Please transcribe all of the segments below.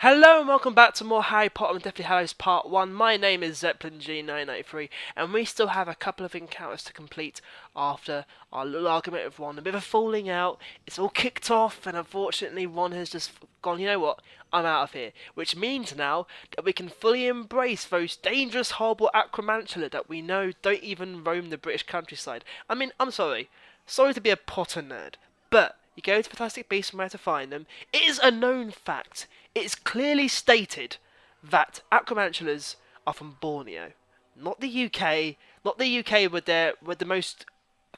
Hello and welcome back to more Harry Potter and Deathly Hallows Part 1. My name is Zeppelin G993 and we still have a couple of encounters to complete after our little argument with Ron. A bit of a falling out, it's all kicked off and unfortunately Ron has just gone, you know what, I'm out of here. Which means now that we can fully embrace those dangerous, horrible Acromantula that we know don't even roam the British countryside. I mean, I'm sorry to be a Potter nerd, but you go to Fantastic Beasts and where to find them. It is a known fact. It is clearly stated that Acromantulas are from Borneo, not the UK. Not the UK with the most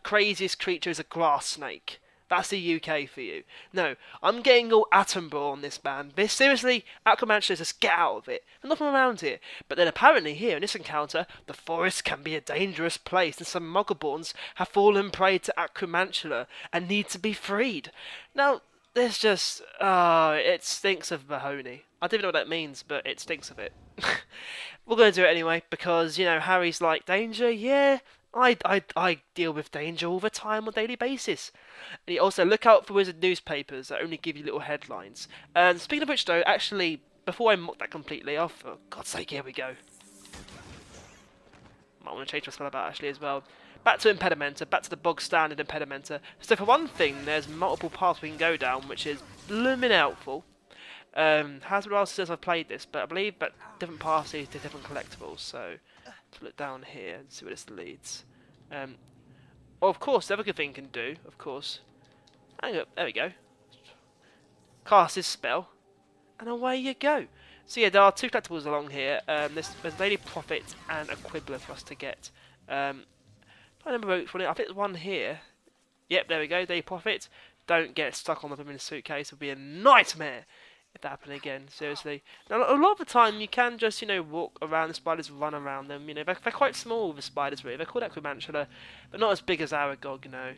craziest creature is a grass snake. That's the UK for you. No, I'm getting all Attenborough on this man. This seriously, Acromantulas, just get out of it. They're not from around here. But then apparently here in this encounter, the forest can be a dangerous place, and some Muggleborns have fallen prey to Acromantula and need to be freed. Now, there's just, it stinks of Mahoney. I don't even know what that means, but it stinks of it. We're going to do it anyway, because, you know, Harry's like, danger? Yeah, I deal with danger all the time on a daily basis. And you also look out for wizard newspapers that only give you little headlines. And speaking of which, though, actually, before I mock that completely off, for God's sake, here we go. Might want to change my spell about actually as well. Back to Impedimenta, back to the bog standard Impedimenta. So for one thing, there's multiple paths we can go down, which is blooming helpful. Hasn't been since I've played this, but I believe that different paths lead to different collectibles. So let's look down here and see where this leads. Well, of course, the other good thing you can do, of course. Hang up, there we go. Cast this spell, and away you go. So yeah, there are two collectibles along here. There's Daily Prophet and a Quibbler for us to get. I remember which one. I think there's one here. Yep, there we go. Daily Prophet. Don't get stuck on the blooming suitcase. It'll be a nightmare if that happened again. Seriously. Now, a lot of the time you can just, you know, walk around the spiders, run around them. You know, they're quite small, the spiders really. They're called Acromantula, but not as big as Aragog, you know.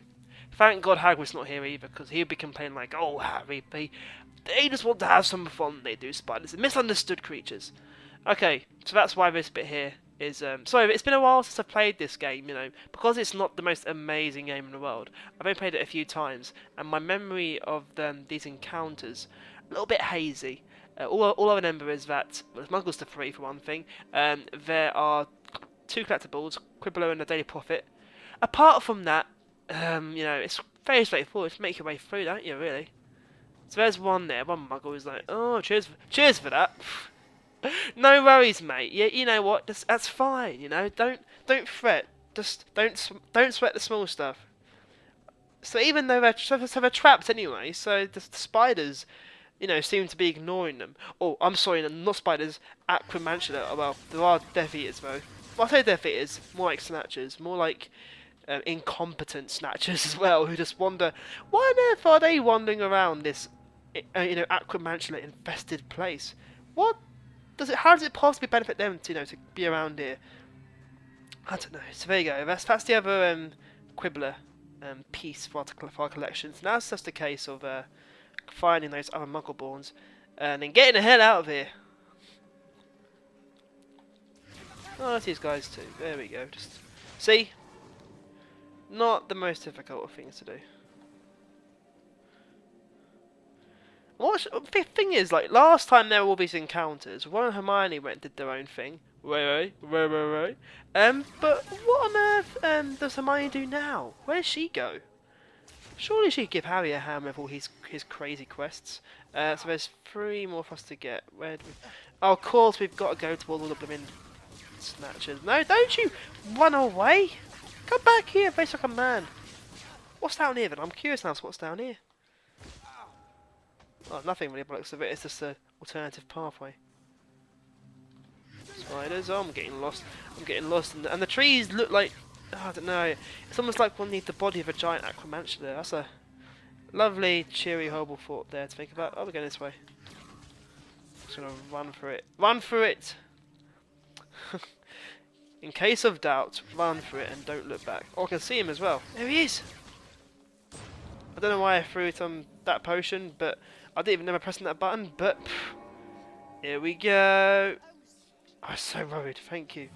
Thank God Hagrid's not here either, because he'd be complaining like, oh, Harry, they just want to have some fun. They do, spiders. They're misunderstood creatures. Okay, so that's why this bit here is sorry, it's been a while since I've played this game, you know, because it's not the most amazing game in the world. I've only played it a few times, and my memory of these encounters a little bit hazy. All I remember is that well, there's Muggles to free for one thing. There are two collectibles, Quibbler and the Daily Prophet. Apart from that, you know, it's very straightforward. Just make your way through, don't you? Really. So there's one there. One Muggle is like, oh, cheers for that. No worries, mate. Yeah, you know what? That's fine. You know, don't fret. Just don't sweat the small stuff. So even though they're trapped anyway, so the spiders, you know, seem to be ignoring them. Oh, I'm sorry, not spiders. Acromantula. Oh, well, there are Death Eaters though. Well, I say Death Eaters, more like snatchers, more like incompetent snatchers as well, who just wonder why on earth are they wandering around this, you know, Acromantula infested place? What? How does it possibly benefit them to, you know, to be around here? I don't know. So there you go. That's the other Quibbler piece for our collection. So now it's just a case of finding those other Muggleborns and then getting the hell out of here. Oh, that's these guys too. There we go. Just see, not the most difficult of things to do. The thing is, like, last time there were all these encounters, Ron and Hermione went and did their own thing. Right. But what on earth does Hermione do now? Where does she go? Surely she'd give Harry a hand with all his crazy quests. So there's 3 more for us to get. Where do we... Oh, of course, we've got to go to all the blooming snatchers. No, don't you run away! Come back here, face like a man. What's down here then? I'm curious now what's down here. Oh, nothing really by the looks of it, it's just an alternative pathway. Spiders, oh, I'm getting lost, and the trees look like, oh, I don't know, it's almost like one needs the body of a giant Acromantula. That's a lovely, cheery, horrible thought there to think about. Oh, we're going this way. Just gonna run for it! In case of doubt, run for it and don't look back. Oh, I can see him as well. There he is! I don't know why I threw that potion, but I didn't even remember pressing that button, but pff, here we go. I was so worried, thank you.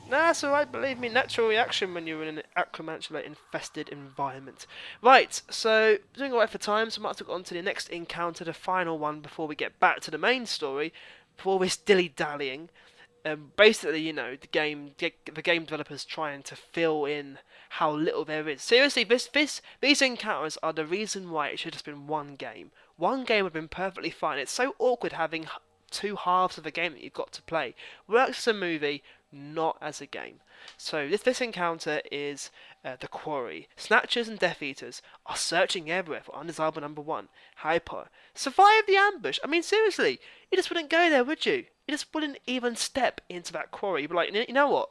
Nah, that's alright, believe me, natural reaction when you're in an Acromantula infested environment. Right, so doing alright for time, so I might have to go on to the next encounter, the final one, before we get back to the main story, before we're dilly-dallying. Basically, you know, the game developers trying to fill in how little there is. Seriously, these encounters are the reason why it should have just been one game. One game would have been perfectly fine. It's so awkward having two halves of a game that you've got to play. Works as a movie, not as a game. So this encounter is the Quarry. Snatchers and Death Eaters are searching everywhere for undesirable number one. Hyper. Survive the ambush. I mean, seriously, you just wouldn't go there, would you? You just wouldn't even step into that quarry. You'd be like, you know what?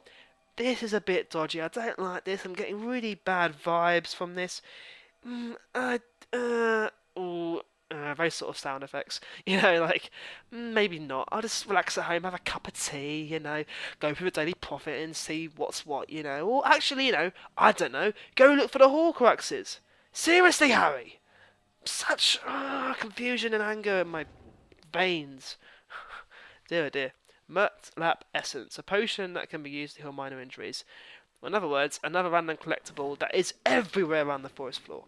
This is a bit dodgy. I don't like this. I'm getting really bad vibes from this. Very sort of sound effects. You know, like, maybe not. I'll just relax at home, have a cup of tea, you know, go through the Daily Prophet and see what's what, you know. Or actually, you know, I don't know, go look for the Horcruxes. Seriously, Harry! Such confusion and anger in my veins. Dear, oh dear. Murtlap Essence, a potion that can be used to heal minor injuries. In other words, another random collectible that is everywhere around the forest floor.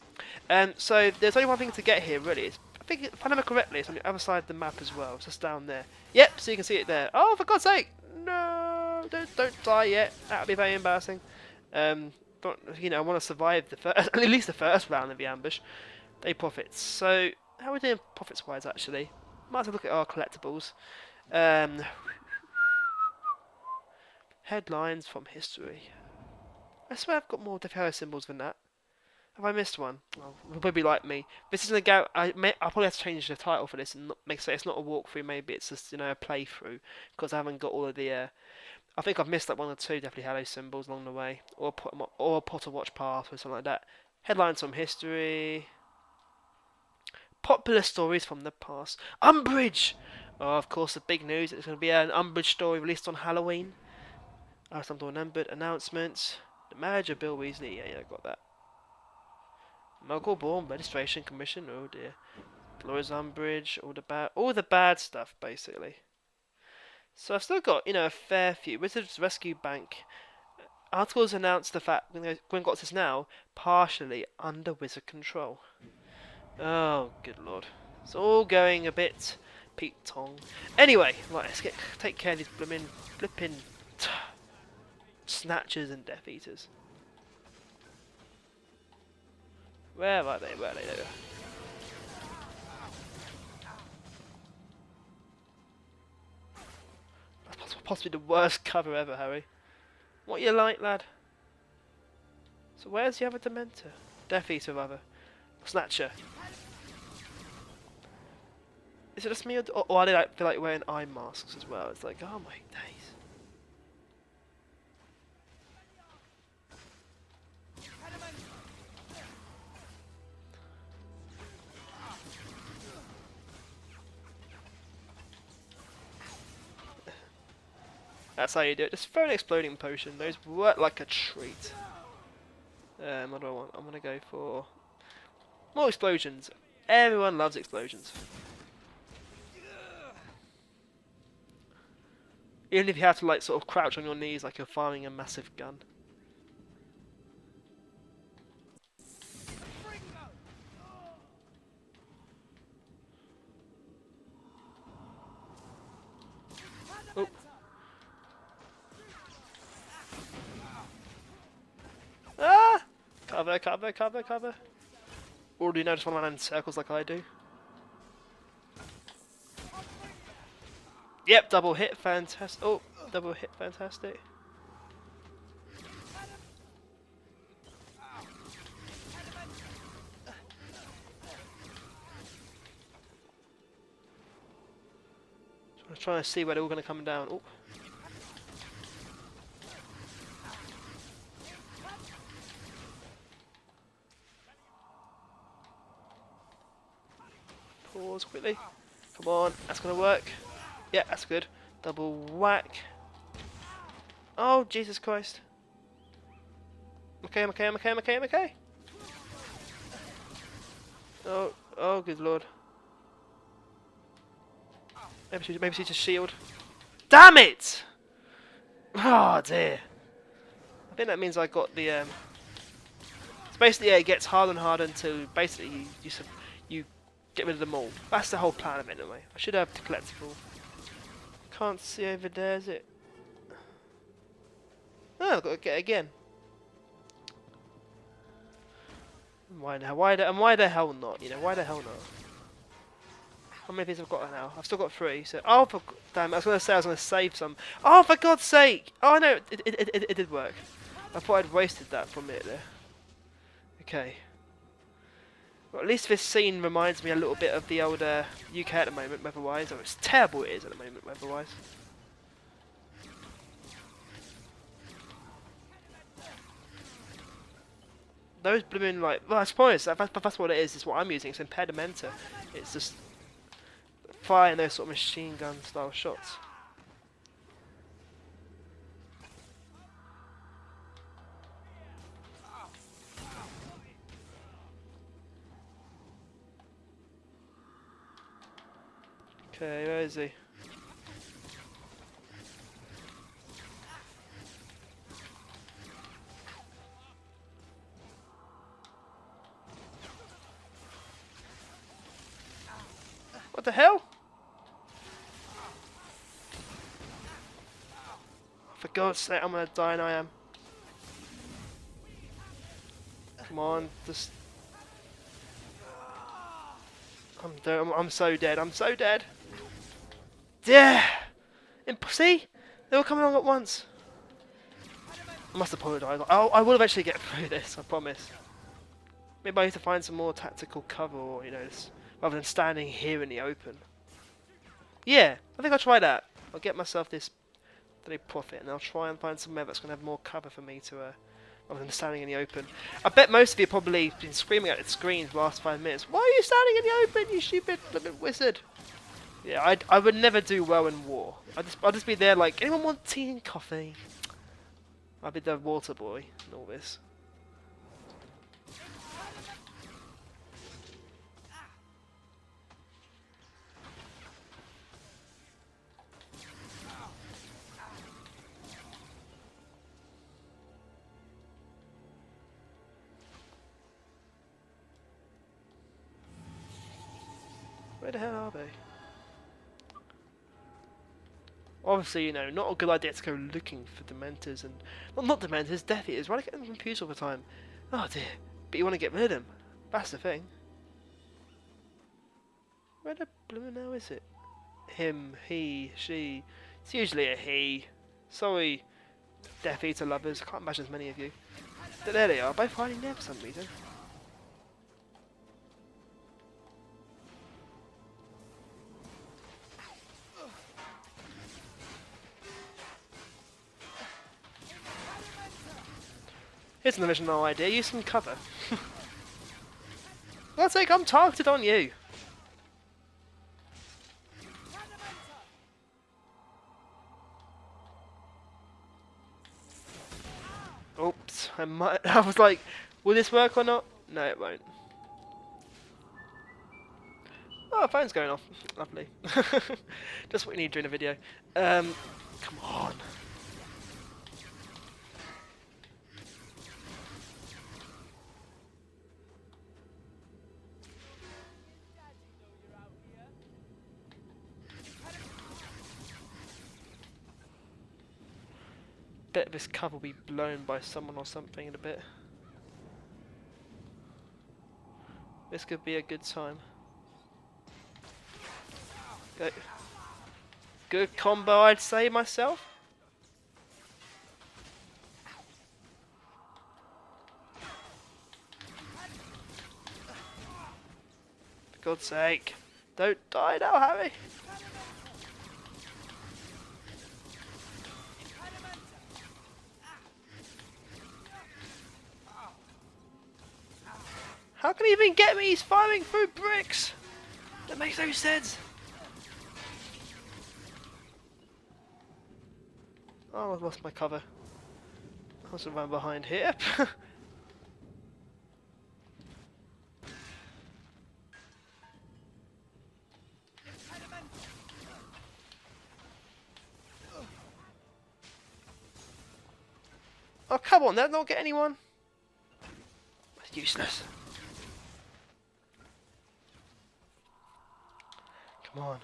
So there's only one thing to get here, really. I think, if I remember correctly, it's on the other side of the map as well. It's just down there. Yep, so you can see it there. Oh, for God's sake! No, don't die yet. That would be very embarrassing. But, you know, I want to survive the first, at least the first round of the ambush. They profits. So how are we doing profits-wise, actually? Might as well look at our collectibles. Headlines from history. I swear I've got more death symbols than that. Have I missed one? Oh, you'll probably like me. This isn't a go. I'll probably have to change the title for this and make it. It's not a walkthrough. Maybe it's just, you know, a playthrough, because I haven't got all of the. I think I've missed like one or two definitely Hallows symbols along the way, or a Potter Watch path or something like that. Headlines from history. Popular stories from the past. Umbridge. Oh, of course, the big news. It's going to be an Umbridge story released on Halloween. Some unnumbered announcements. The marriage of Bill Weasley. Yeah, I got that. Muggle-born registration commission. Oh dear. Dolores Umbridge. All the bad stuff, basically. So I've still got, you know, a fair few. Wizards Rescue Bank. Articles announced the fact Gringotts is now partially under wizard control. Oh, good lord. It's all going a bit Pete Tong. Anyway, right, let's take care of these flipping snatchers and Death Eaters. Where are they? Where are they? That's possibly the worst cover ever, Harry. What you like, lad? So where's the other Dementor? Death Eater, rather. Snatcher. Is it just me, or I feel like wearing eye masks as well? It's like, oh my days. That's how you do it. Just throw an exploding potion. Those work like a treat. What do I want? I'm gonna go for more explosions. Everyone loves explosions. Even if you have to like sort of crouch on your knees like you're firing a massive gun. Oh. Ah! Cover, cover, cover, cover. Or do you know just want to land in circles like I do? Yep, double hit, fantastic. Oh, double hit, fantastic. I'm trying to see where they're all going to come down. Oh. Pause quickly. Come on, that's going to work. Yeah, that's good. Double whack. Oh, Jesus Christ. I'm okay. Oh, good lord. Maybe she's a shield. Damn it! Oh dear. think that means I got the. So basically, yeah, it gets harder and harder until basically you get rid of them all. That's the whole plan of it, anyway. I should have the collectible. Can't see over there, is it? Oh, I've got to get it again. Why the hell not? You know, why the hell not? How many of these I've got now? I've still got 3. So, oh, damn! I was gonna say I was gonna save some. Oh, for God's sake! Oh no, it did work. I thought I'd wasted that for a minute there. Okay. Well, at least this scene reminds me a little bit of the old UK at the moment, weather-wise. Oh, it's terrible it is at the moment, weather-wise. Those blooming, like, well, I suppose that's what it is. It's what I'm using. It's impedimenta. It's just firing those sort of machine gun style shots. Okay, where is he? What the hell? For God's sake, I'm gonna die and I am. Come on, just... I'm so dead, I'm so dead! Yeah! See? They all coming along at once. I must apologise. I will eventually get through this, I promise. Maybe I need to find some more tactical cover, or, you know, rather than standing here in the open. Yeah, I think I'll try that. I'll get myself this daily profit, and I'll try and find somewhere that's going to have more cover for me to, rather than standing in the open. I bet most of you have probably been screaming at the screens the last 5 minutes. Why are you standing in the open, you stupid little wizard? Yeah, I would never do well in war. I'd just be there like, anyone want tea and coffee? I'd be the water boy and all this. Where the hell are they? Obviously, you know, not a good idea to go looking for Dementors and... Well, not Dementors, Death Eaters. Why do I get them confused all the time? Oh dear. But you want to get rid of them. That's the thing. Where the blooming hell is it? Him, he, she. It's usually a he. Sorry, Death Eater lovers. I can't imagine as many of you. But there they are, both hiding there for some reason. Here's an original idea, use some cover. God's sake, I'm targeted on you. Oops, I was like, will this work or not? No, it won't. Oh, phone's going off. Lovely. Just what you need during a video. Come on. Bet this cover will be blown by someone or something in a bit. This could be a good time. Go. Good combo, I'd say myself. For God's sake, don't die now, Harry. How can he even get me? He's firing through bricks! That makes no sense! Oh, I've lost my cover. I must have run behind here. Oh, come on, that not get anyone? That's useless. Come on.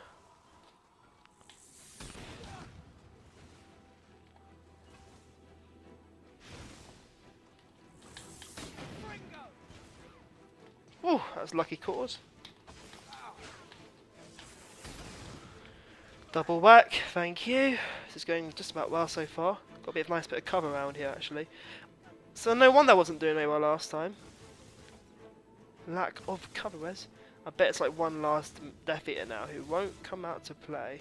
Oh, that's lucky cause. Double whack, thank you. This is going just about well so far. Got a nice bit of cover around here actually. So no wonder I wasn't doing very well last time. Lack of cover, Wes. I bet it's like one last Death Eater now who won't come out to play.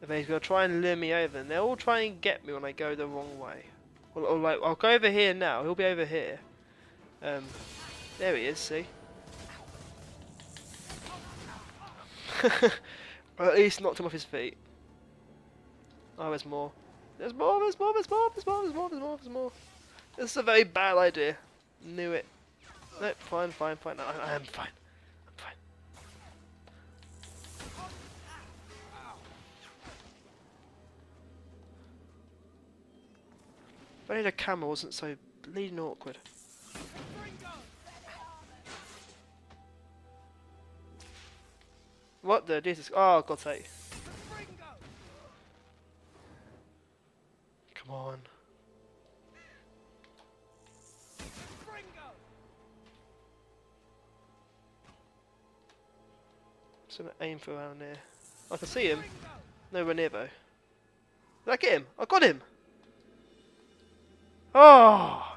If he's going to try and lure me over, and they'll all try and get me when I go the wrong way. Or like, I'll go over here now, he'll be over here. There he is, see? Or at least knocked him off his feet. Oh, there's more. There's more, there's more, there's more, there's more, there's more, there's more, there's more. This is a very bad idea. Knew it. Nope, fine, fine, fine. No, I am fine. I'm fine. If only the camera wasn't so bleeding awkward. What the Jesus? Oh, God's sake. Come on. Just gonna aim for around there. I can see him. Nowhere near though. Did I get him? I got him! Oh!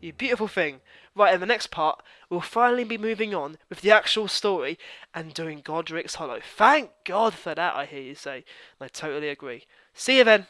You beautiful thing. Right, in the next part, we'll finally be moving on with the actual story and doing Godric's Hollow. Thank God for that, I hear you say. And I totally agree. See you then.